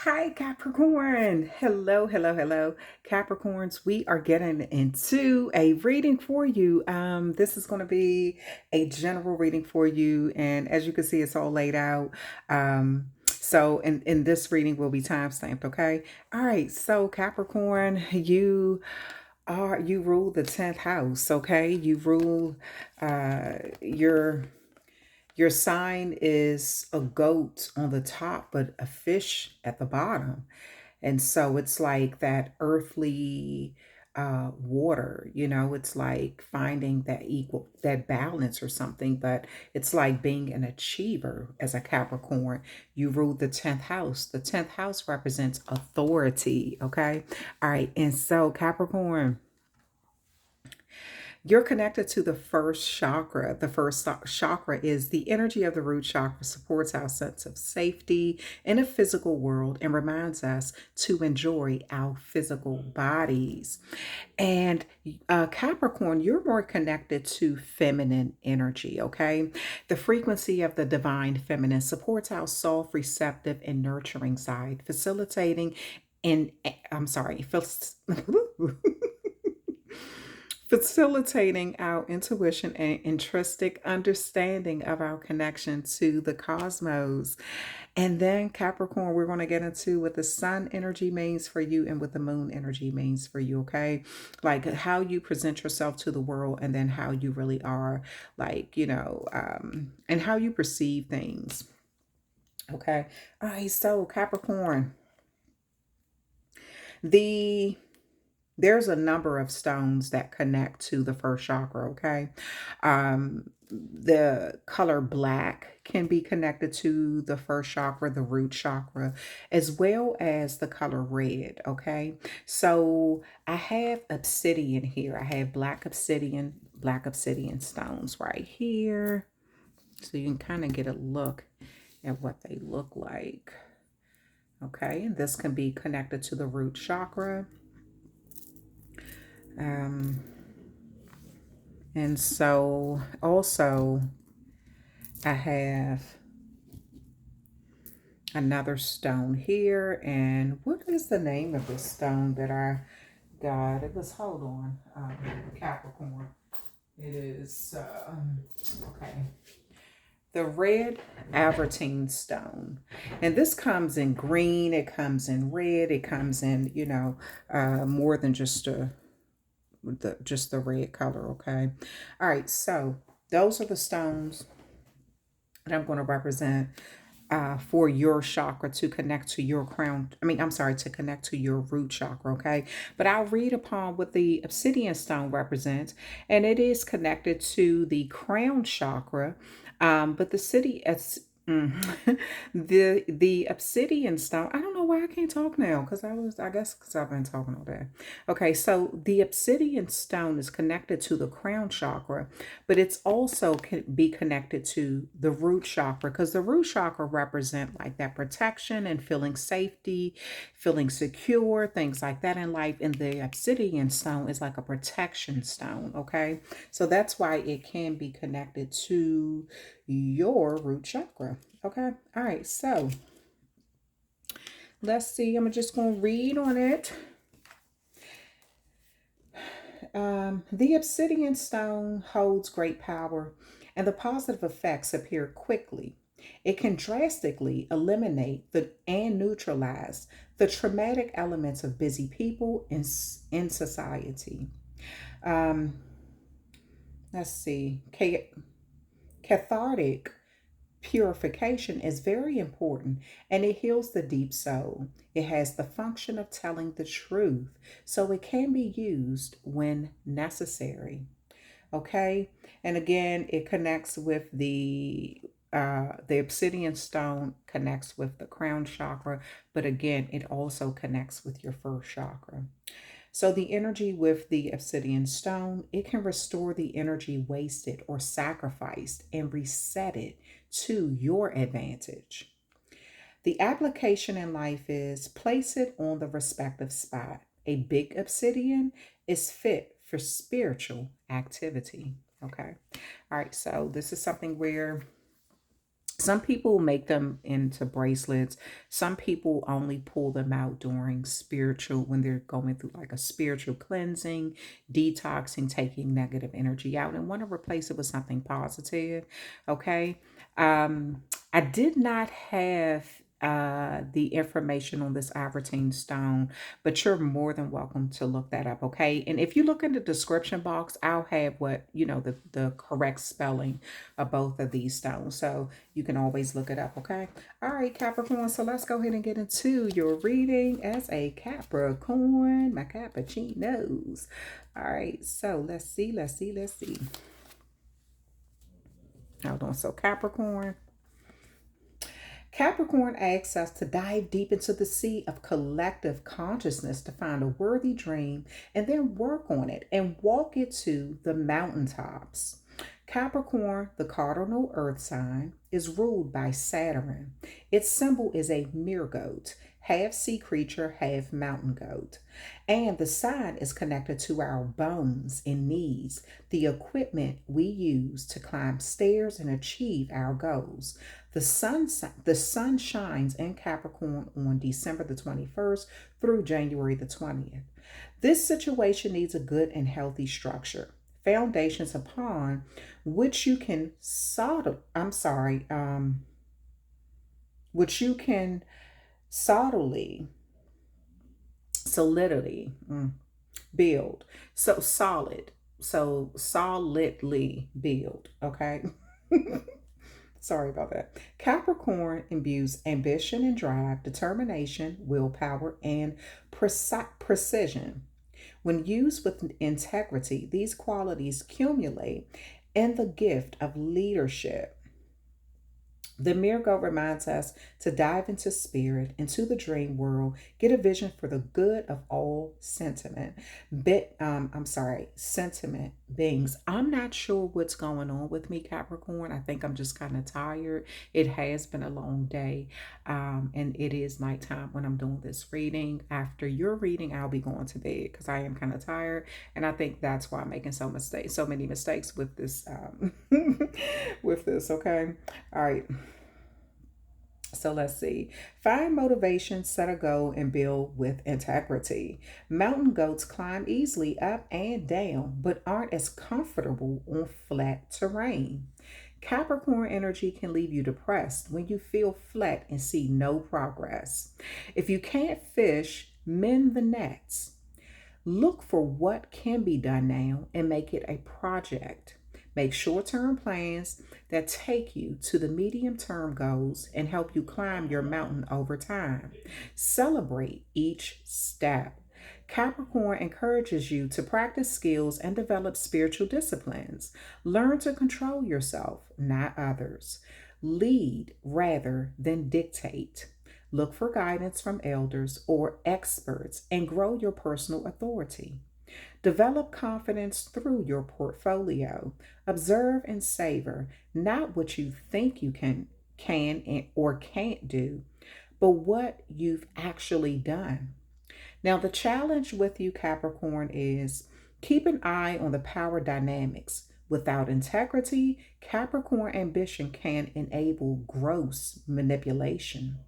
Hi, Capricorn. Hello, hello, hello, Capricorns. We are getting into a reading for you. This is going to be a general reading for you, and as you can see, it's all laid out. So in this reading will be time stamped. Okay. All right. So Capricorn, you rule the 10th house. Okay. You rule your sign is a goat on the top, but a fish at the bottom. And so it's like that earthly water, it's like finding that that balance or something, but it's like being an achiever as a Capricorn. You rule the 10th house. The 10th house represents authority. Okay. All right. And so, Capricorn, you're connected to the first chakra. The first chakra is the energy of the root chakra, supports our sense of safety in a physical world and reminds us to enjoy our physical bodies. And Capricorn, you're more connected to feminine energy, okay? The frequency of the divine feminine supports our soft, receptive, and nurturing side, facilitating and I'm sorry, facilitating our intuition and intrinsic understanding of our connection to the cosmos. And then, Capricorn, we're going to get into what the sun energy means for you and what the moon energy means for you, okay? Like how you present yourself to the world and then how you really are, like, and how you perceive things, okay? All right, so Capricorn, the there's a number of stones that connect to the first chakra, okay? The color black can be connected to the first chakra, the root chakra, as well as the color red, okay? So I have obsidian here. I have black obsidian stones right here. So you can kind of get a look at what they look like. Okay, and this can be connected to the root chakra. Um, and so also I have another stone here. And what is the name of this stone that I got? It was, hold on, Capricorn. It is, okay, the red Aventurine stone. And this comes in green, it comes in red, it comes in, more than just the red color, okay? All right, so those are the stones that I'm going to represent for your chakra to connect to your crown. I'm sorry, to connect to your root chakra, okay? But I'll read upon what the obsidian stone represents, and it is connected to the crown chakra. But the city as the obsidian stone. I don't know why I can't talk now because I guess because I've been talking all day. Okay, so the obsidian stone is connected to the crown chakra, but it's also can be connected to the root chakra because the root chakra represent like that protection and feeling safety, feeling secure, things like that in life. And the obsidian stone is like a protection stone, okay? So that's why it can be connected to your root chakra. Okay. All right. So let's see. I'm just going to read on it. The obsidian stone holds great power, and the positive effects appear quickly. It can drastically eliminate and neutralize the traumatic elements of busy people in society. Um, let's see. Cathartic purification is very important, and it heals the deep soul. It has the function of telling the truth, so it can be used when necessary. Okay, and again, it connects with the obsidian stone connects with the crown chakra, but again, it also connects with your first chakra. So the energy with the obsidian stone, it can restore the energy wasted or sacrificed and reset it to your advantage. The application in life is place it on the respective spot. A big obsidian is fit for spiritual activity. Okay. All right. So this is something where Some people make them into bracelets. Some people only pull them out during spiritual, when they're going through like a spiritual cleansing, detoxing, taking negative energy out, and want to replace it with something positive. Okay. I did not have the information on this Aventurine stone, but you're more than welcome to look that up. Okay. And if you look in the description box, I'll have what, the correct spelling of both of these stones. So you can always look it up. Okay. All right, Capricorn. So let's go ahead and get into your reading as a Capricorn, my cappuccinos. All right. So let's see. Hold on. So Capricorn asks us to dive deep into the sea of collective consciousness to find a worthy dream and then work on it and walk it to the mountaintops. Capricorn, the cardinal earth sign, is ruled by Saturn. Its symbol is a mere goat, half sea creature, half mountain goat. And the sign is connected to our bones and knees, the equipment we use to climb stairs and achieve our goals. The sun shines in Capricorn on December the 21st through January the 20th. This situation needs a good and healthy structure, foundations upon which you can which you can solidly build. So solidly build. Okay. Sorry about that. Capricorn imbues ambition and drive, determination, willpower, and precision. When used with integrity, these qualities accumulate in the gift of leadership. The Miracle reminds us to dive into spirit, into the dream world, get a vision for the good of all sentiment beings. I'm not sure what's going on with me, Capricorn. I think I'm just kind of tired. It has been a long day, and it is nighttime when I'm doing this reading. After your reading, I'll be going to bed because I am kind of tired, and I think that's why I'm making so many mistakes with this, with this. Okay, all right. So let's see. Find motivation, set a goal, and build with integrity. Mountain goats climb easily up and down, but aren't as comfortable on flat terrain. Capricorn energy can leave you depressed when you feel flat and see no progress. If you can't fish, mend the nets. Look for what can be done now and make it a project. Make short term plans that take you to the medium term goals and help you climb your mountain over time. Celebrate each step. Capricorn encourages you to practice skills and develop spiritual disciplines. Learn to control yourself, not others. Lead rather than dictate. Look for guidance from elders or experts and grow your personal authority. Develop confidence through your portfolio. Observe and savor not what you think you or can't do, but what you've actually done. Now, the challenge with you, Capricorn, is keep an eye on the power dynamics. Without integrity, Capricorn ambition can enable gross manipulation.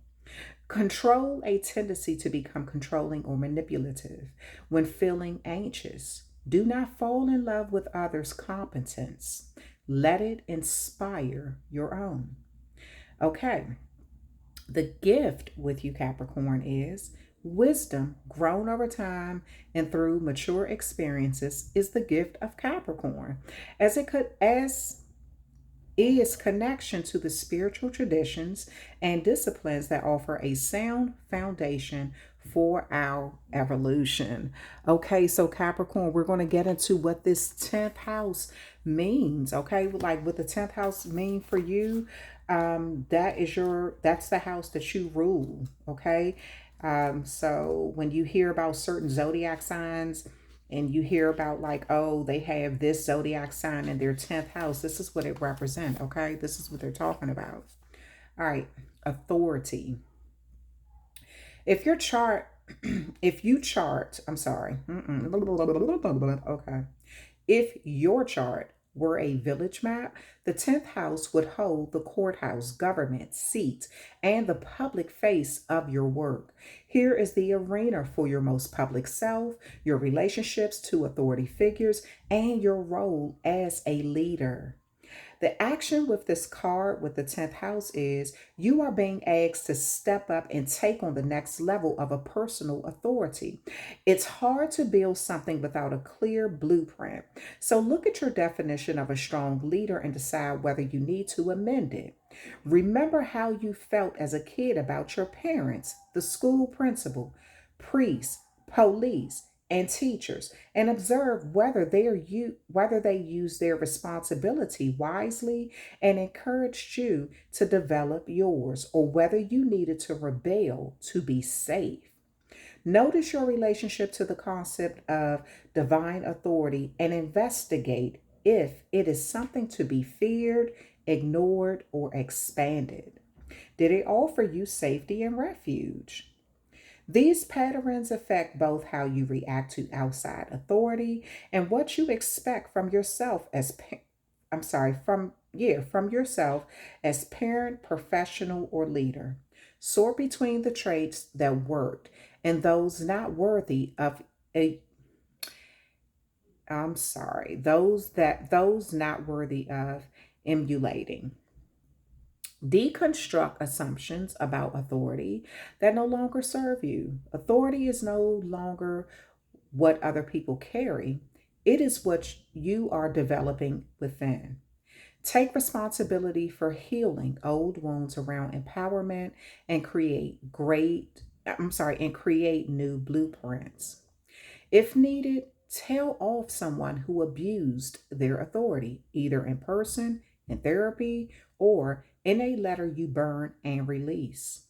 Control a tendency to become controlling or manipulative when feeling anxious. Do not fall in love with others' competence. Let it inspire your own. Okay, the gift with you, Capricorn, is wisdom grown over time and through mature experiences is the gift of Capricorn. As is connection to the spiritual traditions and disciplines that offer a sound foundation for our evolution. Okay, so Capricorn, we're going to get into what this 10th house means. Okay, like what the 10th house mean for you. That's the house that you rule. Okay. So when you hear about certain zodiac signs, and you hear about like, oh, they have this zodiac sign in their 10th house, this is what it represents. Okay, this is what they're talking about. All right, authority. If your chart if you chart I'm sorry okay, if your chart were a village map, the 10th house would hold the courthouse, government, seats, and the public face of your work. Here is the arena for your most public self, your relationships to authority figures, and your role as a leader. The action with this card with the 10th house is you are being asked to step up and take on the next level of a personal authority. It's hard to build something without a clear blueprint. So look at your definition of a strong leader and decide whether you need to amend it. Remember how you felt as a kid about your parents, the school principal, priests, police, and teachers, and observe whether they use their responsibility wisely and encouraged you to develop yours, or whether you needed to rebel to be safe. Notice your relationship to the concept of divine authority and investigate if it is something to be feared, ignored, or expanded. Did it offer you safety and refuge? These patterns affect both how you react to outside authority and what you expect from yourself as I'm sorry, from yourself as parent, professional, or leader. Sort between the traits that worked and those not worthy of a I'm sorry, those not worthy of emulating. Deconstruct assumptions about authority that no longer serve you. Authority is no longer what other people carry, it is what you are developing within. Take responsibility for healing old wounds around empowerment and create new blueprints. If needed, tell off someone who abused their authority, either in person, in therapy, or in a letter you burn and release.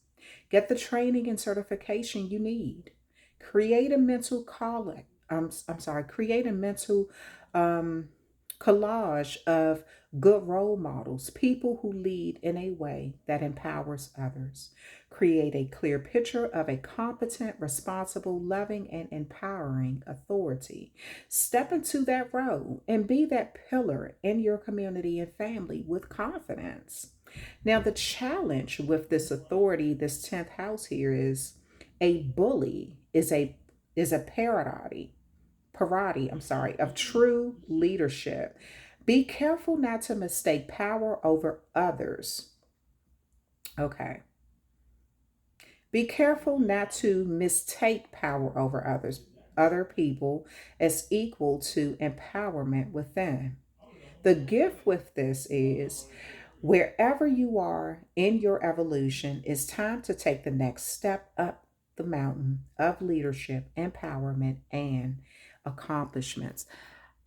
Get the training and certification you need. Create a mental create a mental um, collage of good role models, people who lead in a way that empowers others. Create a clear picture of a competent, responsible, loving, and empowering authority. Step into that role and be that pillar in your community and family with confidence. Now, the challenge with this authority, this 10th house here, is a bully is a parody of true leadership. Be careful not to mistake power over others. Okay. Be careful not to mistake power over other people as equal to empowerment within. The gift with this is wherever you are in your evolution, it's time to take the next step up the mountain of leadership, empowerment, and accomplishments.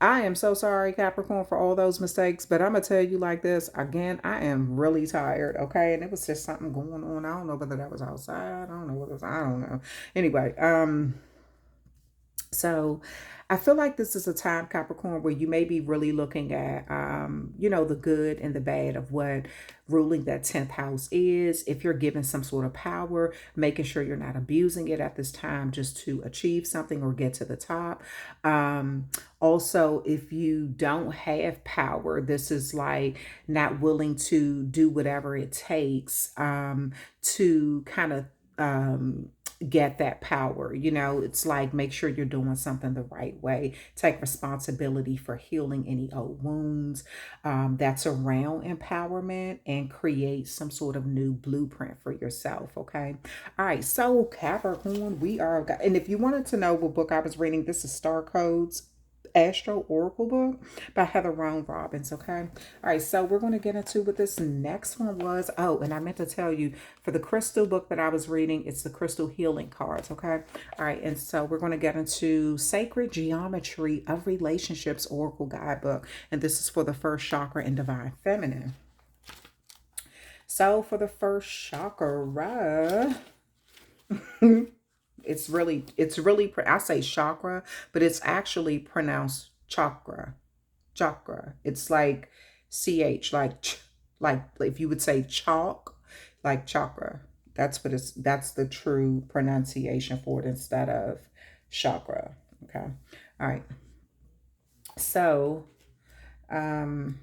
I am so sorry, Capricorn, for all those mistakes, but I'm gonna tell you like this again. I am really tired, okay? And it was just something going on. I don't know whether that was outside. I don't know what it was. I don't know. Anyway, so I feel like this is a time, Capricorn, where you may be really looking at, the good and the bad of what ruling that 10th house is. If you're given some sort of power, making sure you're not abusing it at this time just to achieve something or get to the top. Also, if you don't have power, this is like not willing to do whatever it takes to kind of get that power. It's like make sure you're doing something the right way. Take responsibility for healing any old wounds that's around empowerment and create some sort of new blueprint for yourself. Okay. All right. So, Capricorn, and if you wanted to know what book I was reading, this is Starcodes Astro Oracle book by Heather Roan Robbins. Okay. All right. So we're going to get into what this next one was. Oh, and I meant to tell you for the crystal book that I was reading, it's the crystal healing cards. Okay. All right. And so we're going to get into Sacred Geometry of Relationships Oracle Guidebook. And this is for the first chakra in Divine Feminine. So for the first chakra, it's really, I say chakra, but it's actually pronounced chakra. Chakra. It's like CH, like if you would say chalk, like chakra. That's the true pronunciation for it instead of chakra. Okay. All right. So, Um,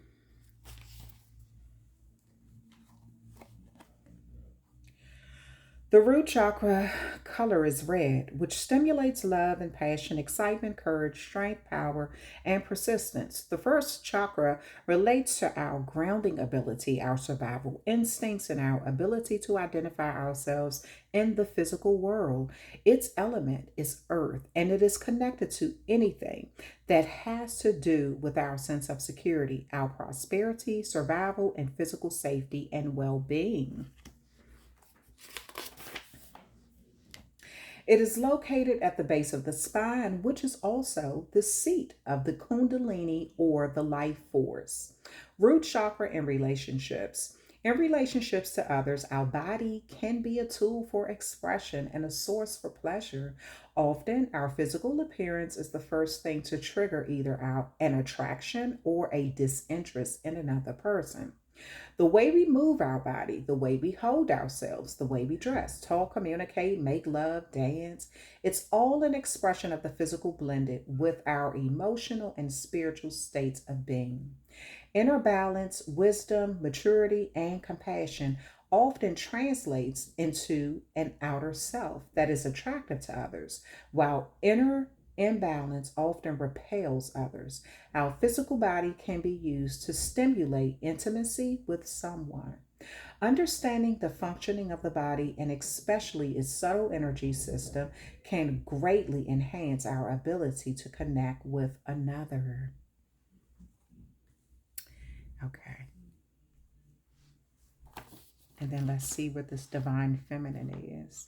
The root chakra color is red, which stimulates love and passion, excitement, courage, strength, power, and persistence. The first chakra relates to our grounding ability, our survival instincts, and our ability to identify ourselves in the physical world. Its element is earth, and it is connected to anything that has to do with our sense of security, our prosperity, survival, and physical safety and well being. It is located at the base of the spine, which is also the seat of the Kundalini or the life force. Root chakra and relationships. In relationships to others, our body can be a tool for expression and a source for pleasure. Often, our physical appearance is the first thing to trigger either an attraction or a disinterest in another person. The way we move our body, the way we hold ourselves, the way we dress, talk, communicate, make love, dance, it's all an expression of the physical blended with our emotional and spiritual states of being. Inner balance, wisdom, maturity, and compassion often translates into an outer self that is attractive to others, while inner imbalance often repels others. Our physical body can be used to stimulate intimacy with someone. Understanding the functioning of the body and especially its subtle energy system can greatly enhance our ability to connect with another. Okay. And then let's see what this divine feminine is.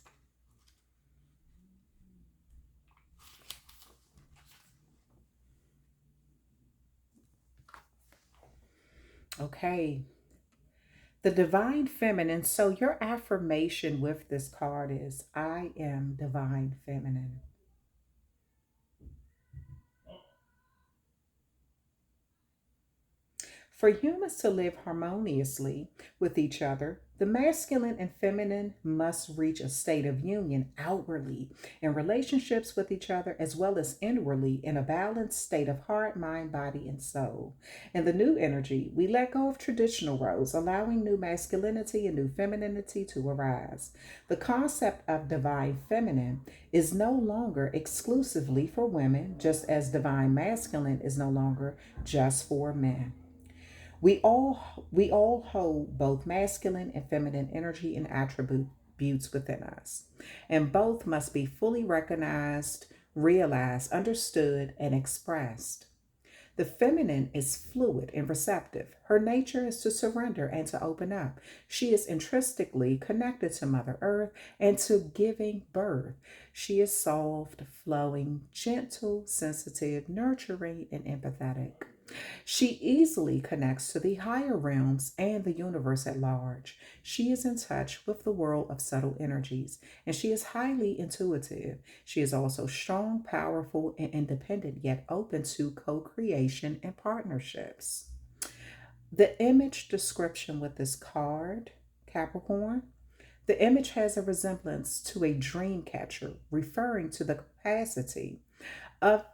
Okay. The divine feminine. So your affirmation with this card is I am divine feminine. For humans to live harmoniously with each other, the masculine and feminine must reach a state of union outwardly in relationships with each other as well as inwardly in a balanced state of heart, mind, body, and soul. In the new energy, we let go of traditional roles, allowing new masculinity and new femininity to arise. The concept of divine feminine is no longer exclusively for women, just as divine masculine is no longer just for men. We all hold both masculine and feminine energy and attributes within us, and both must be fully recognized, realized, understood, and expressed. The feminine is fluid and receptive. Her nature is to surrender and to open up. She is intrinsically connected to Mother Earth and to giving birth. She is soft, flowing, gentle, sensitive, nurturing, and empathetic. She easily connects to the higher realms and the universe at large. She is in touch with the world of subtle energies, and she is highly intuitive. She is also strong, powerful, and independent, yet open to co creation and partnerships. The image description with this card, Capricorn, the image has a resemblance to a dream catcher, referring to the capacity of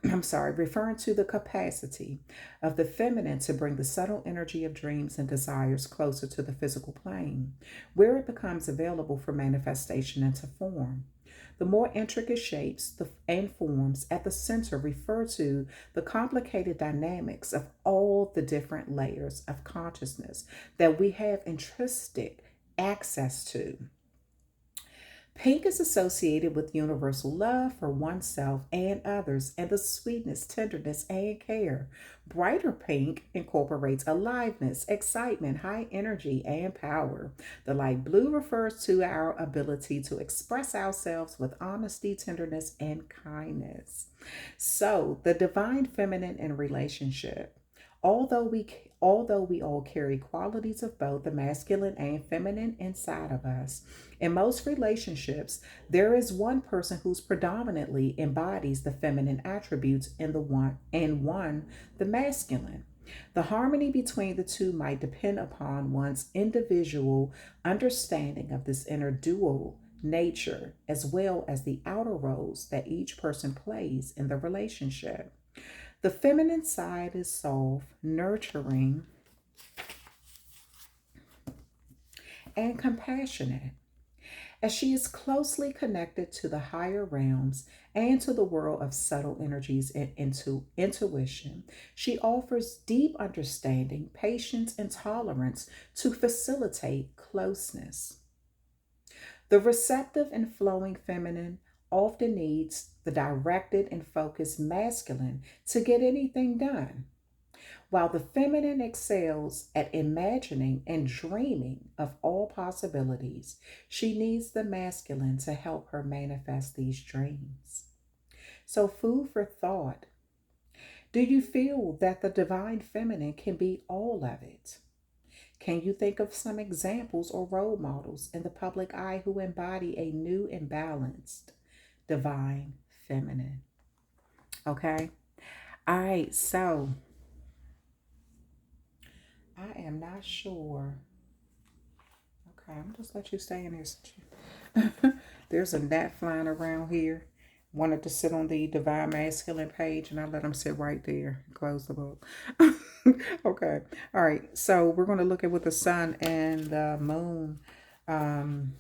referring to the capacity of the feminine to bring the subtle energy of dreams and desires closer to the physical plane, where it becomes available for manifestation into form. The more intricate shapes and forms at the center refer to the complicated dynamics of all the different layers of consciousness that we have intrinsic access to. Pink is associated with universal love for oneself and others and the sweetness, tenderness, and care. Brighter pink incorporates aliveness, excitement, high energy, and power. The light blue refers to our ability to express ourselves with honesty, tenderness, and kindness. So, the divine feminine in relationship. Although we although we all carry qualities of both the masculine and feminine inside of us, in most relationships, there is one person who's predominantly embodies the feminine attributes in the one and one the masculine. The harmony between the two might depend upon one's individual understanding of this inner dual nature as well as the outer roles that each person plays in the relationship. The feminine side is soft, nurturing, and compassionate, as she is closely connected to the higher realms and to the world of subtle energies and intuition. She offers deep understanding, patience, and tolerance to facilitate closeness. The receptive and flowing feminine often needs the directed and focused masculine to get anything done, while the feminine excels at imagining and dreaming of all possibilities. She needs the masculine to help her manifest these dreams. So, food for thought. Do you feel that the divine feminine can be all of it? Can you think of some examples or role models in the public eye who embody a new and balanced divine feminine? Okay. All right. So I am not sure. Okay. I'm just let you stay in here. There's a gnat flying around here. Wanted to sit on the divine masculine page and I let him sit right there. Close the book. Okay. All right. So we're going to look at what the sun and the moon um,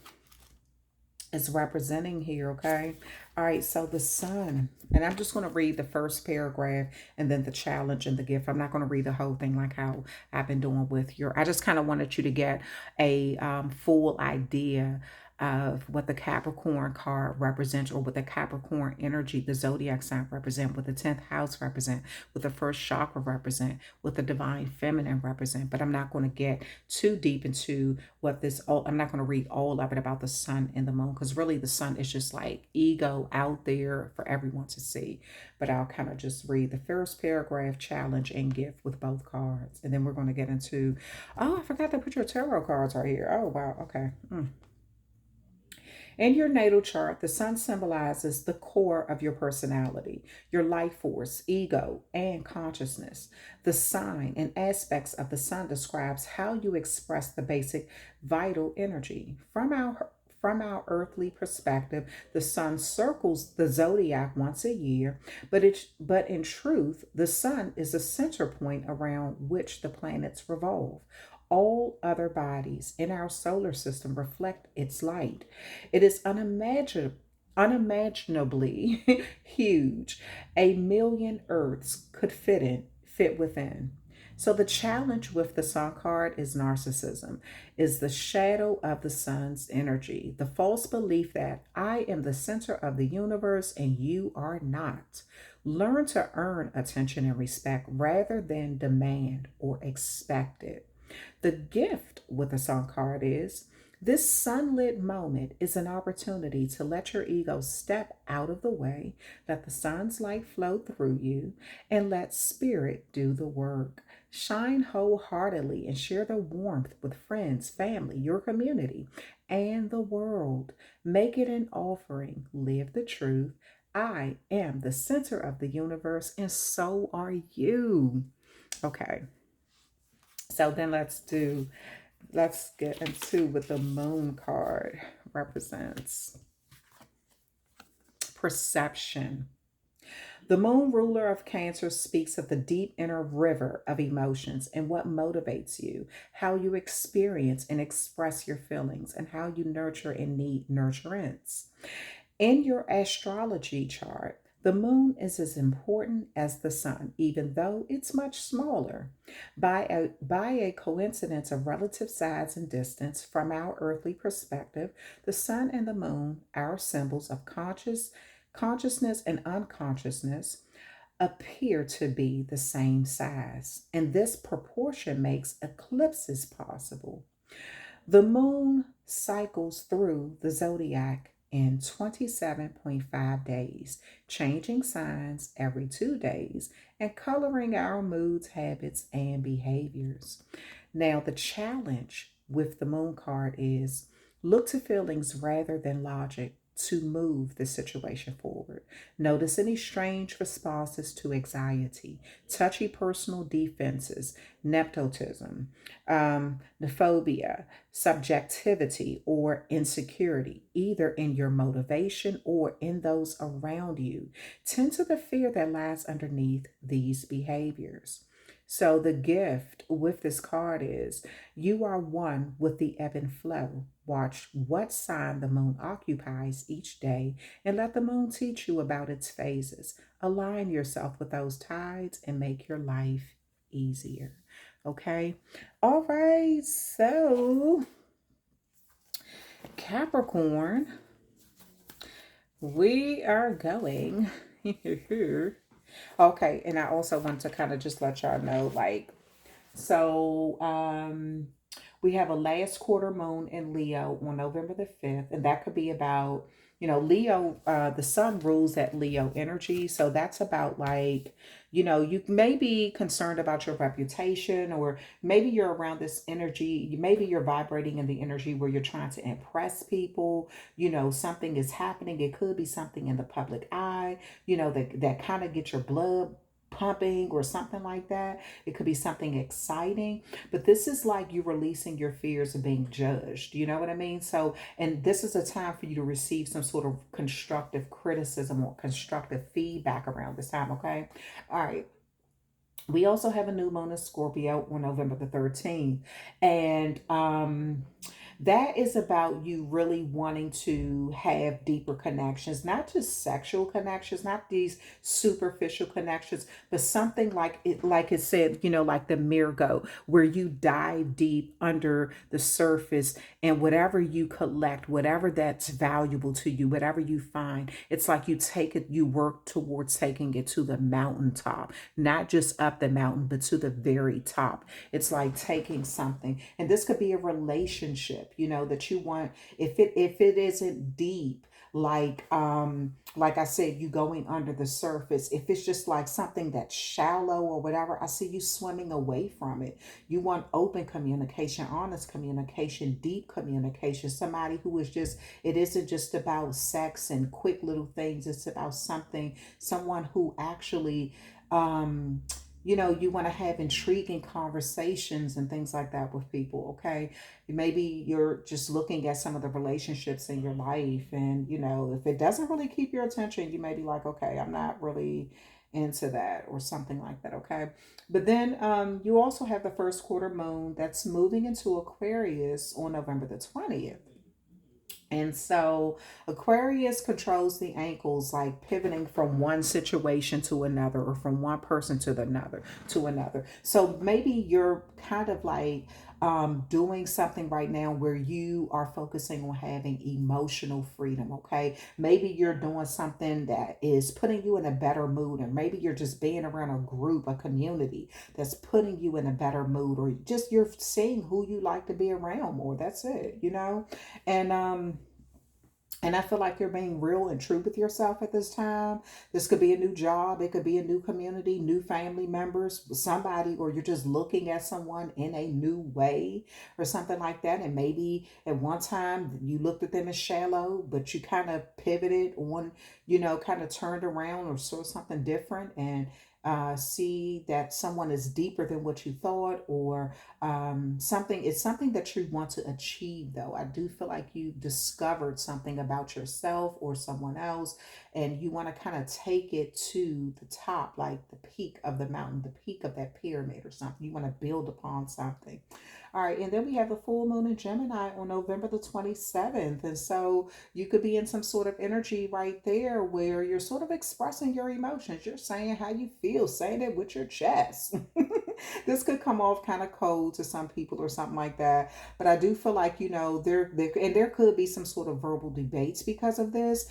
is representing here, okay? All right, so the sun, and I'm just going to read the first paragraph and then the challenge and the gift. I'm not going to read the whole thing like how I've been doing with your, I just kind of wanted you to get a full idea of what the Capricorn card represents, or what the Capricorn energy, the zodiac sign represent, what the 10th house represent, what the first chakra represent, what the divine feminine represent. But I'm not going to get too deep into what this all, I'm not going to read all of it about the sun and the moon, because really the sun is just like ego out there for everyone to see. But I'll kind of just read the first paragraph, challenge, and gift with both cards. And then we're going to get into, oh, I forgot to put your tarot cards right here. Oh, wow. Okay. In your natal chart, the sun symbolizes the core of your personality, your life force, ego, and consciousness. The sign and aspects of the sun describes how you express the basic vital energy. From our earthly perspective, the sun circles the zodiac once a year, but in truth, the sun is the center point around which the planets revolve. All other bodies in our solar system reflect its light. It is unimaginably huge. A million Earths could fit within. So the challenge with the sun card is narcissism, is the shadow of the sun's energy, the false belief that I am the center of the universe and you are not. Learn to earn attention and respect rather than demand or expect it. The gift with the sun card is this sunlit moment is an opportunity to let your ego step out of the way, let the sun's light flow through you, and let spirit do the work. Shine wholeheartedly and share the warmth with friends, family, your community, and the world. Make it an offering. Live the truth. I am the center of the universe, and so are you. Okay. So then let's get into what the moon card represents. Perception. The moon ruler of Cancer speaks of the deep inner river of emotions and what motivates you, how you experience and express your feelings, and how you nurture and need nurturance. In your astrology chart, the moon is as important as the sun, even though it's much smaller. By a coincidence of relative size and distance from our earthly perspective, the sun and the moon, our symbols of consciousness and unconsciousness, appear to be the same size, and this proportion makes eclipses possible. The moon cycles through the zodiac in 27.5 days, changing signs every 2 days and coloring our moods, habits, and behaviors. Now, the challenge with the moon card is look to feelings rather than logic to move the situation forward. Notice any strange responses to anxiety, touchy personal defenses, nepotism, nephobia, subjectivity, or insecurity, either in your motivation or in those around you. Tend to the fear that lies underneath these behaviors. So, the gift with this card is you are one with the ebb and flow. Watch what sign the moon occupies each day and let the moon teach you about its phases. Align yourself with those tides and make your life easier. Okay? All right. So, Capricorn, we are going. Okay, and I also want to kind of just let y'all know, like, so we have a last quarter moon in Leo on November the 5th, and that could be about, Leo, the sun rules at Leo energy. So that's about like, you may be concerned about your reputation, or maybe you're around this energy. Maybe you're vibrating in the energy where you're trying to impress people. Something is happening. It could be something in the public eye, that kind of gets your blood pumping or something like that. It could be something exciting, but this is like you releasing your fears of being judged. You know what I mean? So, and this is a time for you to receive some sort of constructive criticism or constructive feedback around this time. Okay. All right. We also have a new moon in Scorpio on November the 13th. And that is about you really wanting to have deeper connections, not just sexual connections, not these superficial connections, but something like it said, like the Mirgo, where you dive deep under the surface and whatever you collect, whatever that's valuable to you, whatever you find, it's like you take it, you work towards taking it to the mountaintop, not just up the mountain, but to the very top. It's like taking something, and this could be a relationship, that you want. If it isn't deep, like I said, you going under the surface. If it's just like something that's shallow or whatever, I see you swimming away from it. You want open communication, honest communication, deep communication. Somebody who is just, it isn't just about sex and quick little things. It's about someone who actually, you want to have intriguing conversations and things like that with people. Okay. Maybe you're just looking at some of the relationships in your life, and, if it doesn't really keep your attention, you may be like, okay, I'm not really into that, or something like that. Okay. But then you also have the first quarter moon that's moving into Aquarius on November the 20th. And so Aquarius controls the ankles, like pivoting from one situation to another, or from one person to another. So maybe you're kind of like doing something right now where you are focusing on having emotional freedom. Okay. Maybe you're doing something that is putting you in a better mood, or maybe you're just being around a group, a community that's putting you in a better mood, or just you're seeing who you like to be around more. That's it. And I feel like you're being real and true with yourself at this time. This could be a new job. It could be a new community, new family members, somebody, or you're just looking at someone in a new way or something like that. And maybe at one time you looked at them as shallow, but you kind of pivoted on, kind of turned around or saw something different, and see that someone is deeper than what you thought, or it's something that you want to achieve. Though I do feel like you discovered something about yourself or someone else, and you want to kind of take it to the top, like the peak of the mountain, the peak of that pyramid or something. You want to build upon something. All right, and then we have the full moon in Gemini on November the 27th. And so you could be in some sort of energy right there where you're sort of expressing your emotions. You're saying how you feel, saying it with your chest. This could come off kind of cold to some people or something like that. But I do feel like, there could be some sort of verbal debates because of this.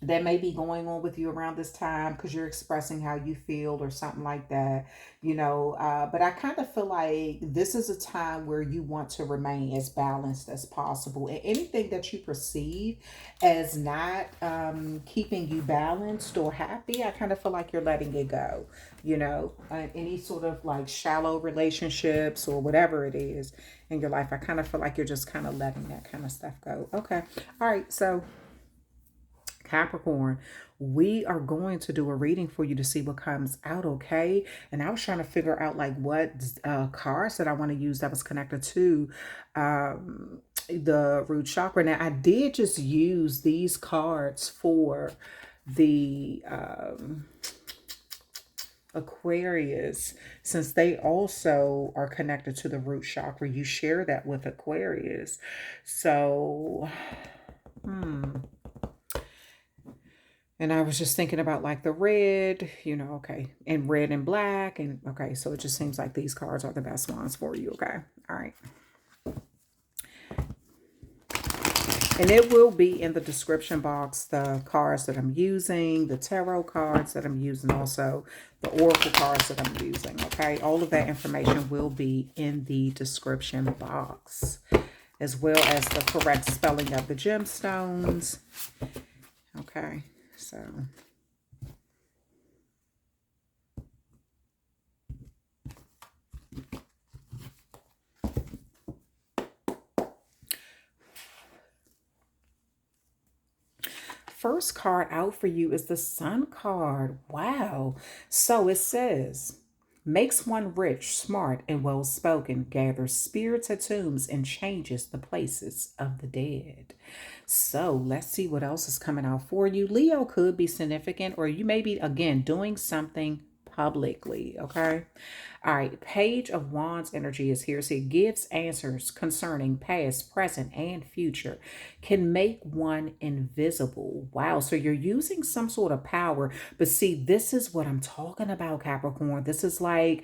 that may be going on with you around this time because you're expressing how you feel or something like that, but I kind of feel like this is a time where you want to remain as balanced as possible, and anything that you perceive as not keeping you balanced or happy, I kind of feel like you're letting it go. Any sort of like shallow relationships or whatever it is in your life, I kind of feel like you're just kind of letting that kind of stuff go. Okay. All right. So Capricorn, we are going to do a reading for you to see what comes out, okay? And I was trying to figure out like what cards that I want to use that was connected to the root chakra. Now, I did just use these cards for the Aquarius, since they also are connected to the root chakra. You share that with Aquarius. So, And I was just thinking about like the red, okay, and red and black. And okay, so it just seems like these cards are the best ones for you, okay? All right. And it will be in the description box, the cards that I'm using, the tarot cards that I'm using, also the oracle cards that I'm using, okay? All of that information will be in the description box, as well as the correct spelling of the gemstones, okay? So first card out for you is the Sun card. Wow. So it says, makes one rich, smart, and well spoken, gathers spirits at tombs, and changes the places of the dead. So let's see what else is coming out for you. Leo could be significant, or you may be, again, doing something publicly, okay? All right, Page of Wands energy is here. So it gives answers concerning past, present, and future. Can make one invisible. Wow, so you're using some sort of power. But see, this is what I'm talking about, Capricorn. This is like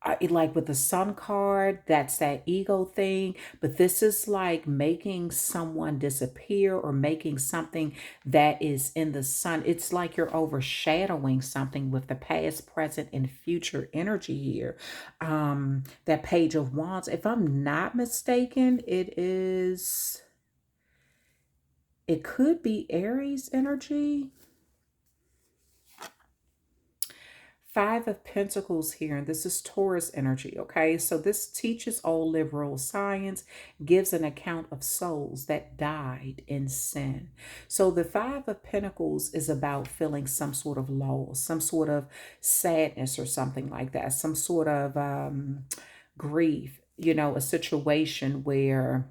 with the Sun card, that's that ego thing. But this is like making someone disappear or making something that is in the sun. It's like you're overshadowing something with the past, present, and future energy here. That Page of Wands, if I'm not mistaken, it could be Aries energy. Five of Pentacles here, and this is Taurus energy, okay? So this teaches all liberal science, gives an account of souls that died in sin. So the Five of Pentacles is about feeling some sort of loss, some sort of sadness or something like that, some sort of grief, a situation where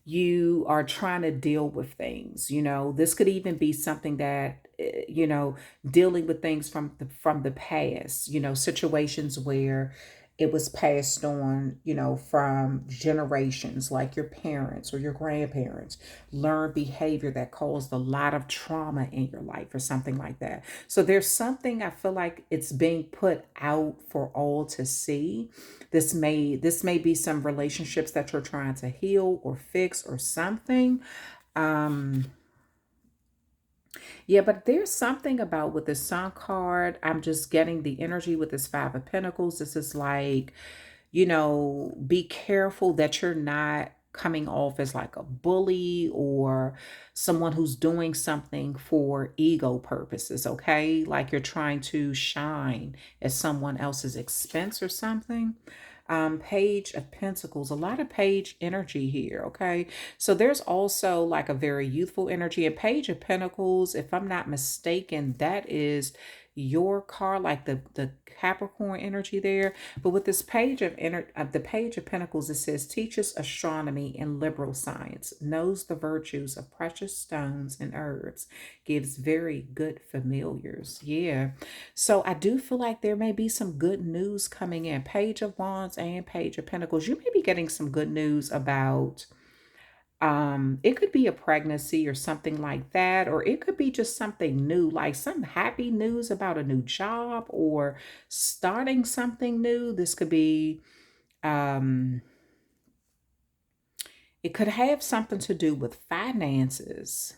you are trying to deal with things. This could even be something that dealing with things from the past, situations where it was passed on, from generations, like your parents or your grandparents learned behavior that caused a lot of trauma in your life or something like that. So there's something, I feel like it's being put out for all to see. This may be some relationships that you're trying to heal or fix or something. Yeah, but there's something about with the Sun card. I'm just getting the energy with this Five of Pentacles. This is like, be careful that you're not coming off as like a bully or someone who's doing something for ego purposes, okay? Like you're trying to shine at someone else's expense or something. Page of Pentacles, a lot of page energy here, okay? So there's also like a very youthful energy. A Page of Pentacles, if I'm not mistaken, that is your card, like the Capricorn energy there. But with this the Page of Pentacles, it says teaches astronomy and liberal science, knows the virtues of precious stones and herbs, gives very good familiars. Yeah. So I do feel like there may be some good news coming in. Page of Wands and Page of Pentacles. You may be getting some good news about it could be a pregnancy or something like that, or it could be just something new, like some happy news about a new job or starting something new. This could be it could have something to do with finances.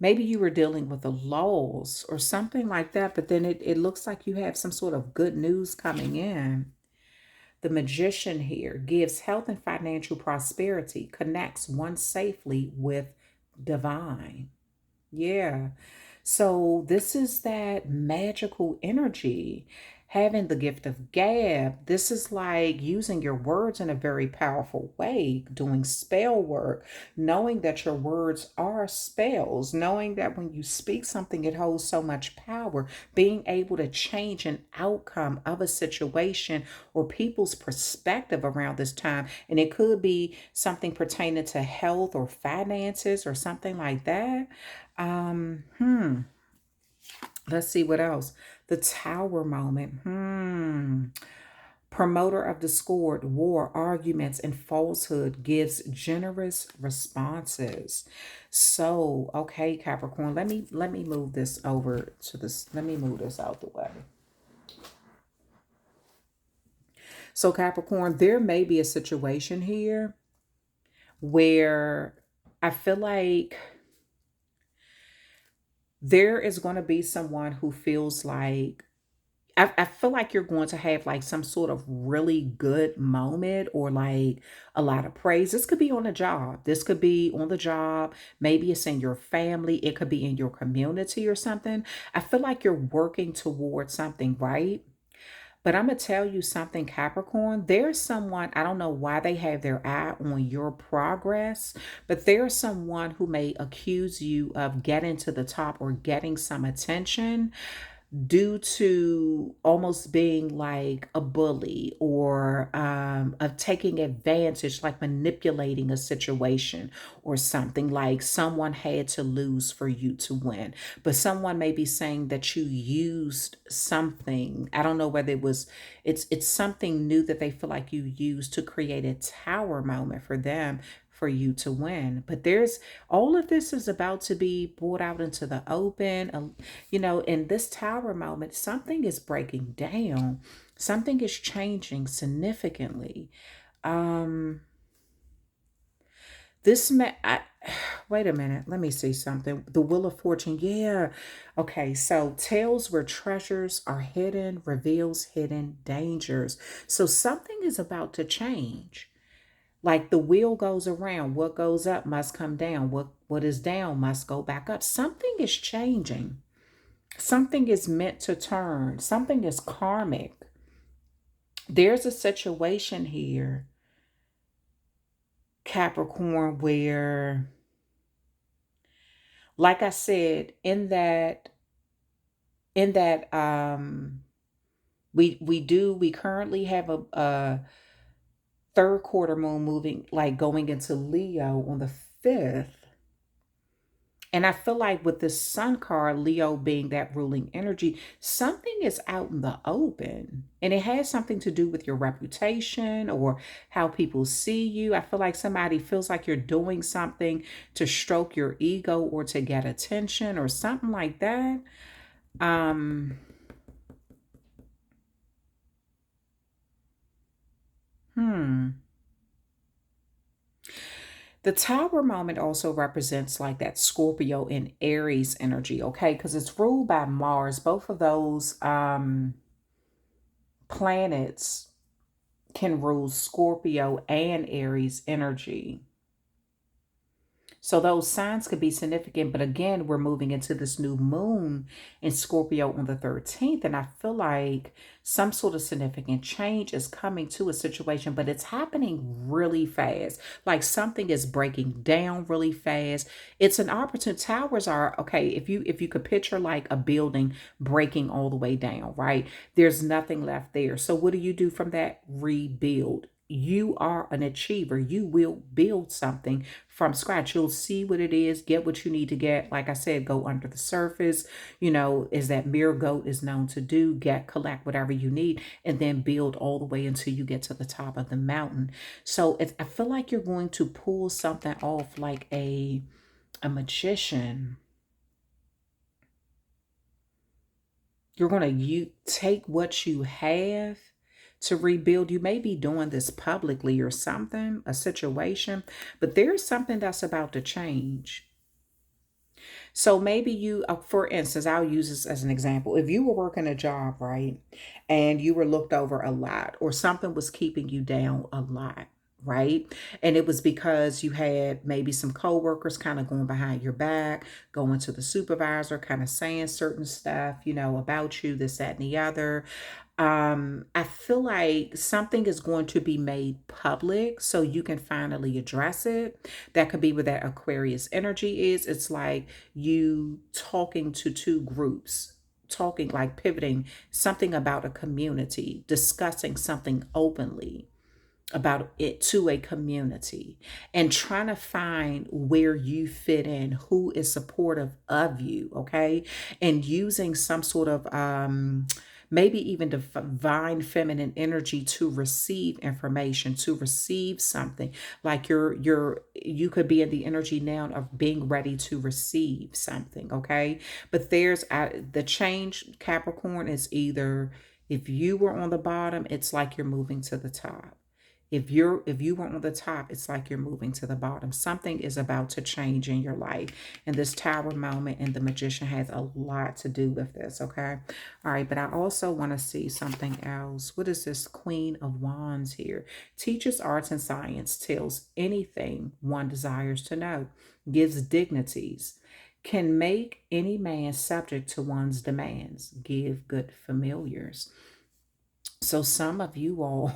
Maybe you were dealing with a loss or something like that, but then it looks like you have some sort of good news coming in. The Magician here gives health and financial prosperity, connects one safely with divine. Yeah. So this is that magical energy. Having the gift of gab, this is like using your words in a very powerful way, doing spell work, knowing that your words are spells, knowing that when you speak something, it holds so much power, being able to change an outcome of a situation or people's perspective around this time. And it could be something pertaining to health or finances or something like that. Um, hmm. Let's see what else. The Tower moment. Promoter of discord, war, arguments, and falsehood gives generous responses. So, okay, Capricorn, let me move this over to this. Let me move this out the way. So, Capricorn, there may be a situation here where I feel like there is going to be someone who feels like I feel like you're going to have like some sort of really good moment or like a lot of praise. This could be on a job. This could be on the job. Maybe it's in your family. It could be in your community or something. I feel like you're working towards something, right? But I'm going to tell you something, Capricorn. There's someone, I don't know why they have their eye on your progress, but there's someone who may accuse you of getting to the top or getting some attention due to almost being like a bully or of taking advantage, like manipulating a situation or something, like someone had to lose for you to win. But someone may be saying that you used something. I don't know whether it's something new that they feel like you used to create a tower moment for them for you to win. But there's all of this is about to be brought out into the open. In this tower moment, something is breaking down, something is changing significantly. Um, this wait a minute, let me see something. The Wheel of Fortune, yeah. Okay, so tells where treasures are hidden, reveals hidden dangers. So something is about to change. Like the wheel goes around, what goes up must come down. What is down must go back up. Something is changing. Something is meant to turn. Something is karmic. There's a situation here, Capricorn, where, like I said, in that we currently have a third quarter moon moving, like going into Leo on the 5th. And I feel like with the Sun card, Leo being that ruling energy, something is out in the open. And it has something to do with your reputation or how people see you. I feel like somebody feels like you're doing something to stroke your ego or to get attention or something like that. Um, hmm. The Tower moment also represents like that Scorpio and Aries energy, okay? Because it's ruled by Mars. Both of those planets can rule Scorpio and Aries energy. So those signs could be significant, but again, we're moving into this new moon in Scorpio on the 13th, and I feel like some sort of significant change is coming to a situation, but it's happening really fast. Like something is breaking down really fast. It's an opportunity. Towers are okay. If you could picture like a building breaking all the way down, right? There's nothing left there. So what do you do from that? Rebuild. You are an achiever. You will build something from scratch. You'll see what it is, get what you need to get. Like I said, go under the surface, as that mirror goat is known to do, collect whatever you need, and then build all the way until you get to the top of the mountain. So I feel like you're going to pull something off like a magician. You're going to take what you have to rebuild. You may be doing this publicly or something, a situation, but there's something that's about to change. So maybe you, for instance, I'll use this as an example. If you were working a job, right, and you were looked over a lot, or something was keeping you down a lot, right? And it was because you had maybe some coworkers kind of going behind your back, going to the supervisor, kind of saying certain stuff, about you, this, that, and the other. I feel like something is going to be made public so you can finally address it. That could be where that Aquarius energy is. It's like you talking to two groups, talking like pivoting something about a community, discussing something openly about it to a community, and trying to find where you fit in, who is supportive of you, okay? And using some sort of maybe even divine feminine energy to receive information, to receive something. Like you could be in the energy now of being ready to receive something, okay? But there's the change, Capricorn, is either if you were on the bottom, it's like you're moving to the top. If you were on the top, it's like you're moving to the bottom. Something is about to change in your life. And this Tower moment and the Magician has a lot to do with this, okay? All right, but I also want to see something else. What is this Queen of Wands here? Teaches arts and science, tells anything one desires to know, gives dignities, can make any man subject to one's demands, give good familiars. So some of you all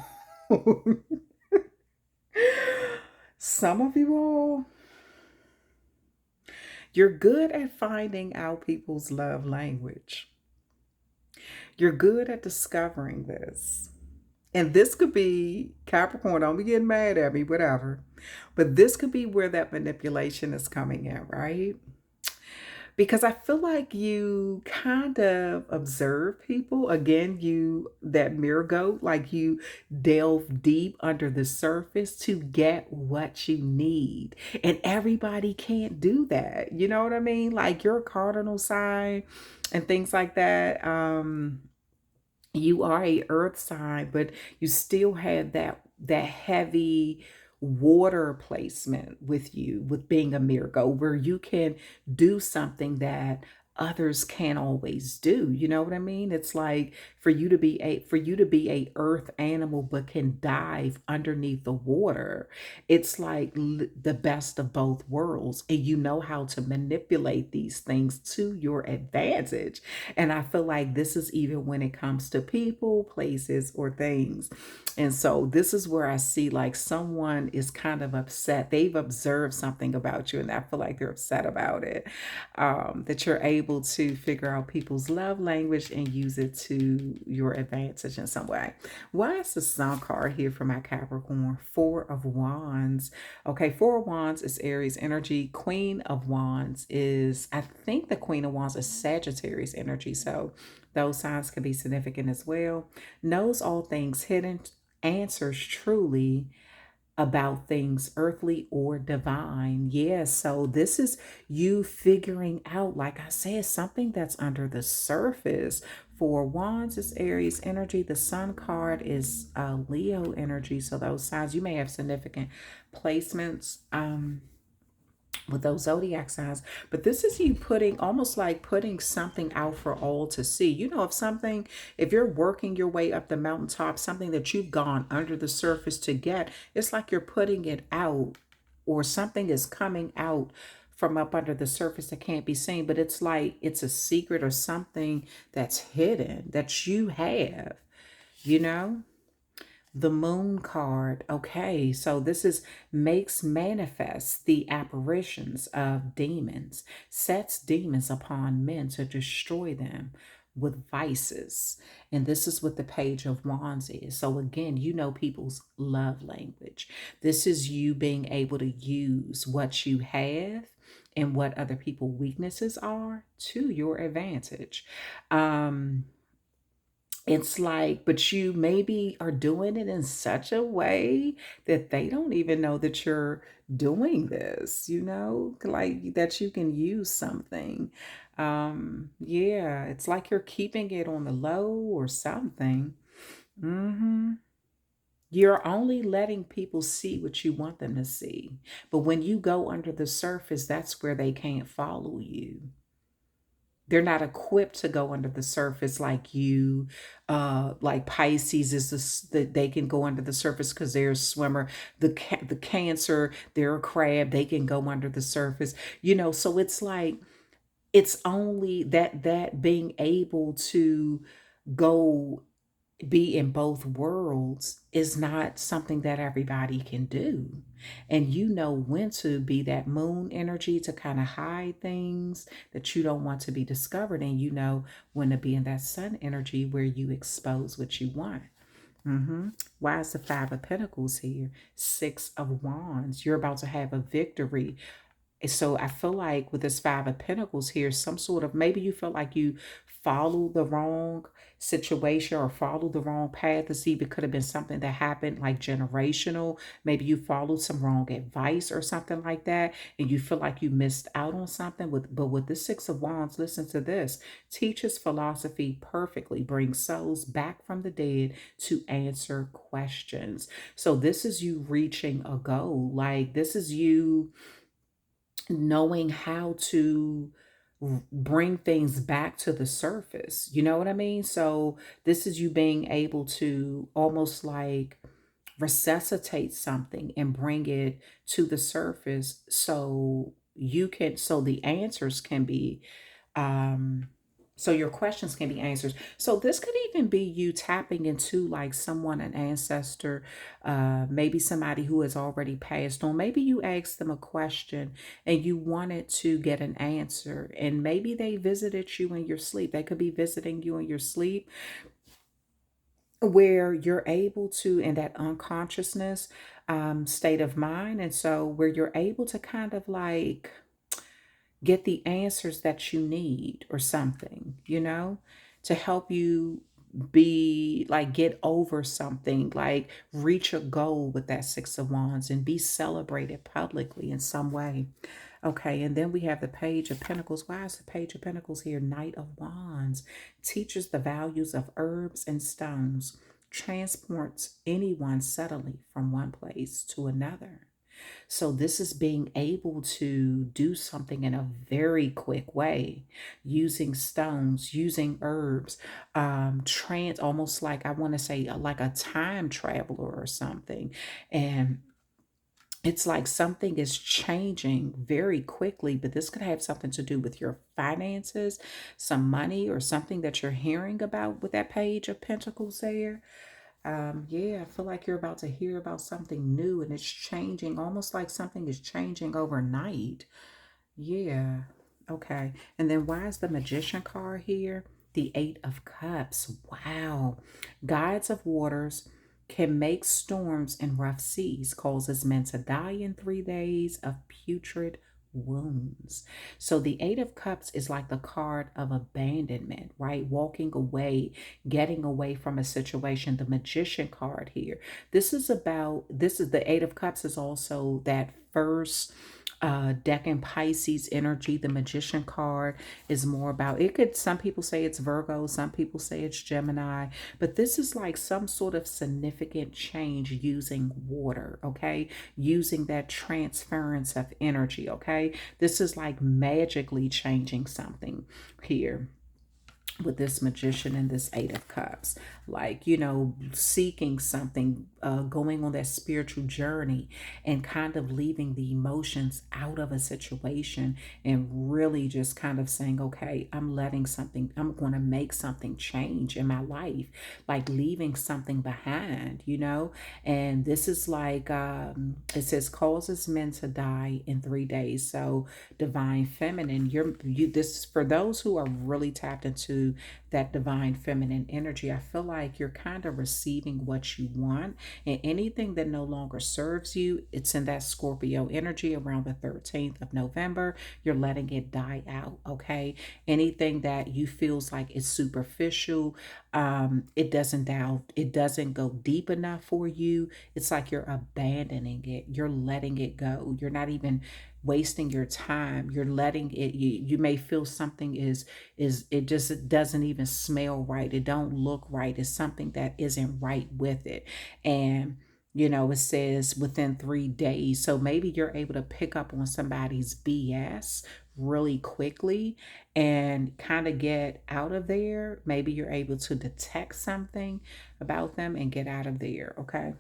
some of you all, you're good at finding out people's love language. You're good at discovering this. And this could be Capricorn, don't be getting mad at me, whatever. But this could be where that manipulation is coming in, right? Because I feel like you kind of observe people. Again, that mirror goat, like you delve deep under the surface to get what you need. And everybody can't do that. You know what I mean? Like your cardinal sign and things like that. You are a earth sign, but you still have that heavy water placement with you, with being a Virgo, where you can do something that others can't always do. You know what I mean? It's like for you to be a earth animal but can dive underneath the water. It's like the best of both worlds, and you know how to manipulate these things to your advantage. And I feel like this is even when it comes to people, places, or things. And so this is where I see like someone is kind of upset. They've observed something about you, and I feel like they're upset about it. That you're able to figure out people's love language and use it to your advantage in some way. Why is the Sun card here for my Capricorn? Four of Wands. Okay, Four of Wands is Aries energy. Queen of Wands is, I think the Queen of Wands is Sagittarius energy. So those signs can be significant as well. Knows all things hidden, answers truly about things earthly or divine. Yeah, so this is you figuring out, like I said, something that's under the surface. For Wands is Aries energy. The Sun card is Leo energy. So those signs, you may have significant placements with those zodiac signs, but this is you putting, almost like putting something out for all to see. If you're working your way up the mountaintop, something that you've gone under the surface to get, it's like you're putting it out, or something is coming out from up under the surface that can't be seen, but it's like it's a secret or something that's hidden that you have, you know? The Moon card. Okay, so this is makes manifest the apparitions of demons, sets demons upon men to destroy them with vices. And this is what the Page of Wands is. So again, you know people's love language. This is you being able to use what you have and what other people's weaknesses are to your advantage. It's like, but you maybe are doing it in such a way that they don't even know that you're doing this, like that you can use something. Yeah, it's like you're keeping it on the low or something. Mm-hmm. You're only letting people see what you want them to see. But when you go under the surface, that's where they can't follow you. They're not equipped to go under the surface like you. Like Pisces is this, that they can go under the surface because they're a swimmer. The Cancer, they're a crab, they can go under the surface. So it's like, it's only that being able to go be in both worlds is not something that everybody can do. And you know when to be that moon energy to kind of hide things that you don't want to be discovered, and you know when to be in that sun energy where you expose what you want. Why is the Five of Pentacles here? Six of Wands. You're about to have a victory. So I feel like with this Five of Pentacles here, some sort of, maybe you feel like you followed the wrong situation or followed the wrong path. To see, it could have been something that happened like generational. Maybe you followed some wrong advice or something like that, and you feel like you missed out on something. But with the Six of Wands, listen to this. Teaches philosophy perfectly, brings souls back from the dead to answer questions. So this is you reaching a goal. Like, this is you knowing how to bring things back to the surface. You know what I mean? So this is you being able to almost like resuscitate something and bring it to the surface, so the answers can be um so your questions can be answered. So this could even be you tapping into like someone, an ancestor, maybe somebody who has already passed on. Maybe you asked them a question and you wanted to get an answer, and maybe they visited you in your sleep. They could be visiting you in your sleep, where you're able to, in that unconsciousness state of mind, and so where you're able to kind of like get the answers that you need or something, to help you be like get over something, like reach a goal with that Six of Wands and be celebrated publicly in some way. Okay, and then we have the Page of Pentacles. Why is the Page of Pentacles here? Knight of Wands. Teaches the values of herbs and stones. Transports anyone subtly from one place to another. So this is being able to do something in a very quick way, using stones, using herbs, almost like, I want to say, like a time traveler or something. And it's like something is changing very quickly, but this could have something to do with your finances, some money, or something that you're hearing about with that Page of Pentacles there. Yeah, I feel like you're about to hear about something new and it's changing, almost like something is changing overnight. Yeah. Okay. And then why is the Magician card here? The Eight of Cups. Wow. Guides of waters, can make storms and rough seas, causes men to die in 3 days of putrid wounds. So the Eight of Cups is like the card of abandonment, right? Walking away, getting away from a situation. The Magician card here. This is the Eight of Cups is also that first decan Pisces energy. The Magician card is more about, some people say it's Virgo, some people say it's Gemini, but this is like some sort of significant change using water, okay? Using that transference of energy, okay? This is like magically changing something here with this Magician and this Eight of Cups, like, seeking something, going on that spiritual journey and kind of leaving the emotions out of a situation and really just kind of saying, okay, I'm going to make something change in my life, like leaving something behind, and this is like, it says causes men to die in 3 days. So Divine Feminine, this, for those who are really tapped into that Divine Feminine energy, I feel like you're kind of receiving what you want, and anything that no longer serves you, it's in that Scorpio energy around the 13th of November. You're letting it die out, okay? Anything that you feels like is superficial, it doesn't go deep enough for you. It's like you're abandoning it. You're letting it go. You're not even wasting your time. You're letting it, you may feel something is it just, it doesn't even smell right. It don't look right. It's something that isn't right with it. And You know, it says within 3 days. So maybe you're able to pick up on somebody's BS really quickly and kind of get out of there. Maybe you're able to detect something about them and get out of there. Okay.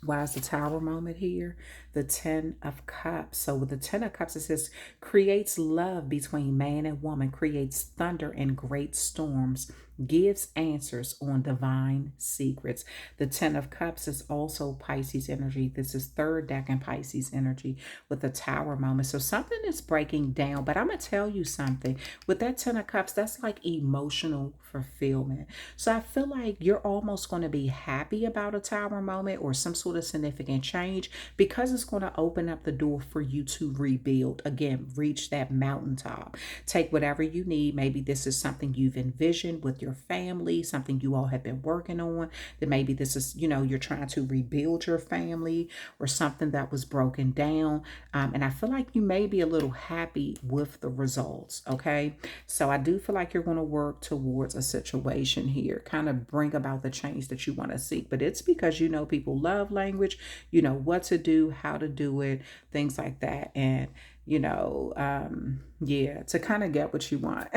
Why is the tower moment here? The 10 of Cups. So with the 10 of Cups, it says creates love between man and woman, creates thunder and great storms, gives answers on divine secrets. The 10 of Cups is also Pisces energy. This is third deck in Pisces energy with the tower moment. So something is breaking down, but I'm going to tell you something. With that 10 of Cups, that's like emotional fulfillment. So I feel like you're almost going to be happy about a tower moment or some sort of significant change because it's going to open up the door for you to rebuild. Again, reach that mountaintop. Take whatever you need. Maybe this is something you've envisioned with your family, something you all have been working on. That maybe this is, you're trying to rebuild your family or something that was broken down. And I feel like you may be a little happy with the results. Okay. So I do feel like you're going to work towards a situation here, kind of bring about the change that you want to seek. But it's because you know people love language, you know what to do, how to do it, things like that. And, yeah, to kind of get what you want.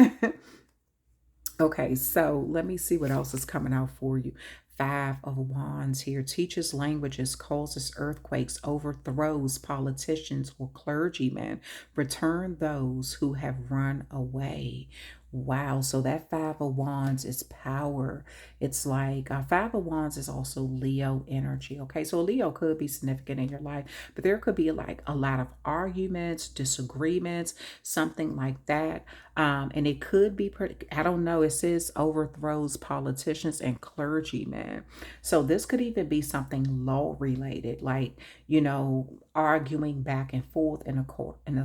Okay, so let me see what else is coming out for you. 5 of Wands here teaches languages, causes earthquakes, overthrows politicians or clergymen, return those who have run away. Wow, so that 5 of Wands is power. It's like 5 of Wands is also Leo energy. Okay, so Leo could be significant in your life, but there could be like a lot of arguments, disagreements, something like that. And it could be pretty, I don't know, it says overthrows politicians and clergymen. So this could even be something law related, like, arguing back and forth in a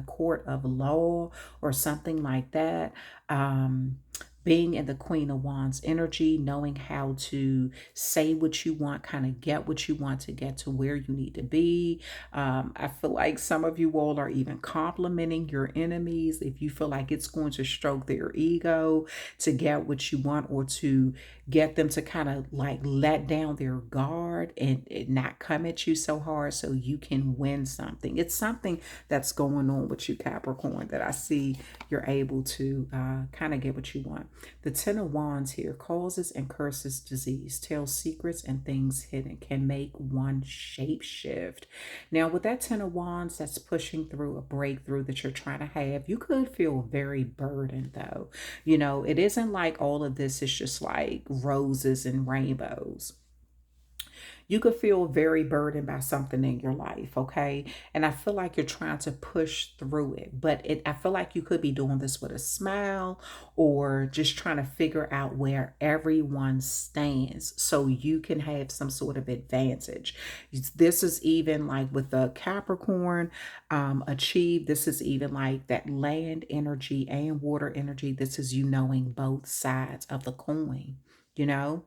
court of law or something like that. Um, being in the Queen of Wands energy, knowing how to say what you want, kind of get what you want to get to where you need to be. I feel like some of you all are even complimenting your enemies if you feel like it's going to stroke their ego to get what you want or to get them to kind of like let down their guard and not come at you so hard so you can win something. It's something that's going on with you, Capricorn, that I see you're able to kind of get what you want. The 10 of Wands here causes and curses disease, tells secrets and things hidden, can make one shape shift. Now, with that 10 of Wands that's pushing through a breakthrough that you're trying to have, you could feel very burdened though. It isn't like all of this is just like roses and rainbows. You could feel very burdened by something in your life, okay? And I feel like you're trying to push through it, but I feel like you could be doing this with a smile or just trying to figure out where everyone stands so you can have some sort of advantage. This is even like with the Capricorn achieve. This is even like that land energy and water energy. This is you knowing both sides of the coin, you know?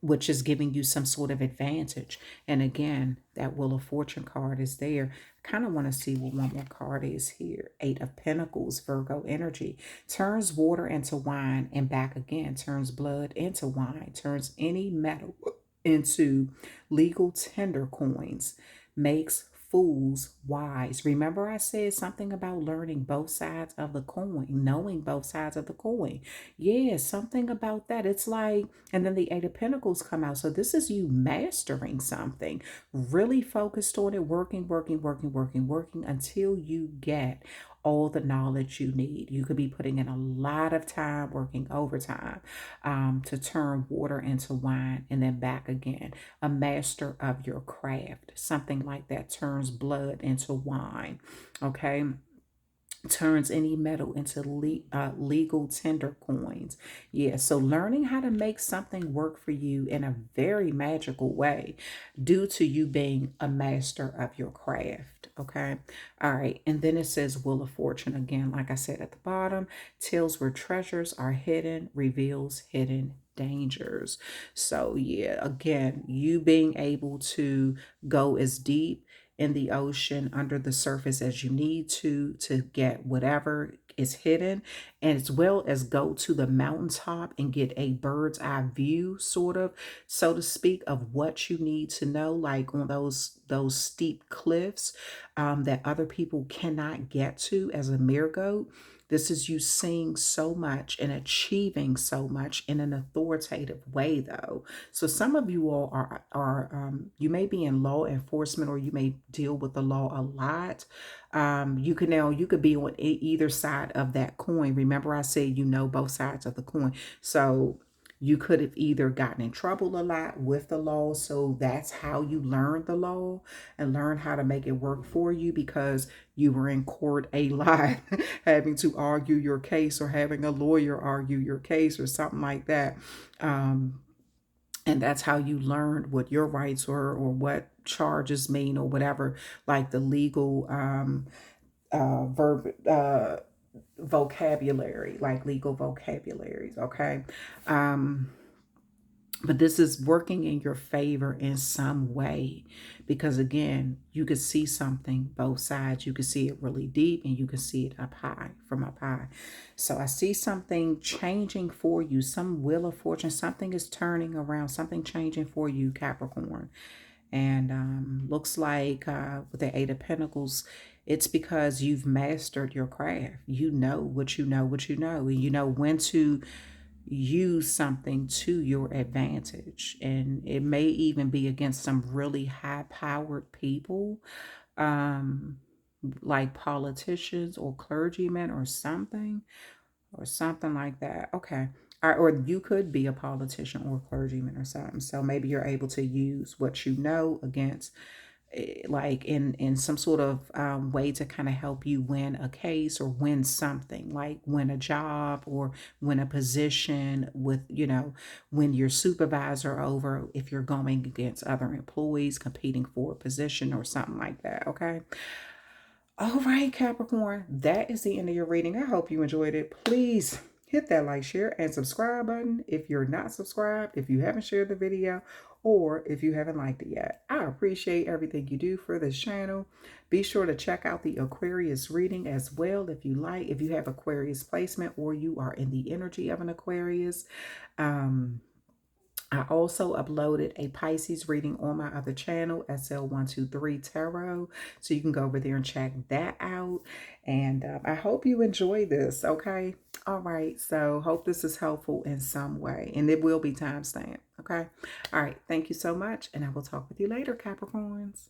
Which is giving you some sort of advantage. And again, that Wheel of Fortune card is there. I kind of want to see what one more card is here. 8 of Pentacles, Virgo energy. Turns water into wine and back again. Turns blood into wine. Turns any metal into legal tender coins. Makes fools wise. Remember I said something about learning both sides of the coin, knowing both sides of the coin. Yeah, something about that. It's like, and then the 8 of Pentacles come out. So this is you mastering something, really focused on it, working until you get all the knowledge you need. You could be putting in a lot of time, working overtime to turn water into wine and then back again. A master of your craft, something like that turns blood into wine. Okay, turns any metal into legal tender coins. Yeah, so learning how to make something work for you in a very magical way due to you being a master of your craft. Okay, all right, and then it says Wheel of Fortune again, like I said at the bottom, tells where treasures are hidden, reveals hidden dangers. So yeah, again, you being able to go as deep in the ocean under the surface as you need to get whatever is hidden, and as well as go to the mountaintop and get a bird's eye view, sort of, so to speak, of what you need to know, like on those steep cliffs that other people cannot get to as a mere goat. This is you seeing so much and achieving so much in an authoritative way, though. So some of you all you may be in law enforcement, or you may deal with the law a lot. You could be on either side of that coin. Remember, I said you know both sides of the coin. So you could have either gotten in trouble a lot with the law, so that's how you learned the law and learn how to make it work for you, because you were in court a lot, having to argue your case, or having a lawyer argue your case, or something like that. And that's how you learned what your rights were, or what charges mean, or whatever, like the legal verb vocabulary, like legal vocabularies. Okay. But this is working in your favor in some way, because again, you could see something both sides. You could see it really deep, and you can see it up high, from up high. So I see something changing for you, some wheel of fortune, something is turning around, something changing for you, Capricorn. And looks like with the Eight of Pentacles, it's because you've mastered your craft. You know what you know, what you know, and you know when to use something to your advantage. And it may even be against some really high powered people, like politicians or clergymen or something like that. Okay. Or you could be a politician or clergyman or something. So maybe you're able to use what you know against, like in some sort of way to kind of help you win a case, or win something, like win a job, or win a position with, win your supervisor over, if you're going against other employees competing for a position or something like that. Okay. All right, Capricorn, that is the end of your reading. I hope you enjoyed it. Please hit that like, share, and subscribe button if you're not subscribed, if you haven't shared the video, or if you haven't liked it yet. I appreciate everything you do for this channel. Be sure to check out the Aquarius reading as well if you have Aquarius placement, or you are in the energy of an Aquarius. I also uploaded a Pisces reading on my other channel, SL123 Tarot. So you can go over there and check that out. And I hope you enjoy this, okay? All right, so hope this is helpful in some way. And it will be timestamped, okay? All right, thank you so much. And I will talk with you later, Capricorns.